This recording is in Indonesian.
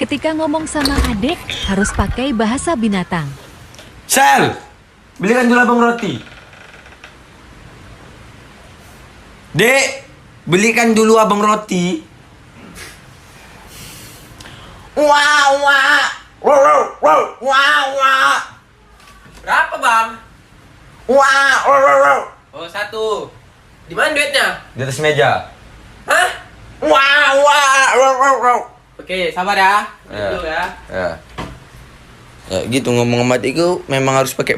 Ketika ngomong sama adik, harus pakai bahasa binatang. Sel, belikan dulu abang roti. Dek, belikan dulu abang roti. Wah, wah. Wow, wow, wah, wah. Berapa bang? Wah, wow, wow, wow. Oh 1. Di mana duitnya? Di atas meja. Hah? Wah, wah, wow, wow, wow. Oke, sabar ya. Ya. Dulu ya. Ya. Ya gitu ngomong sama adikku memang harus pakai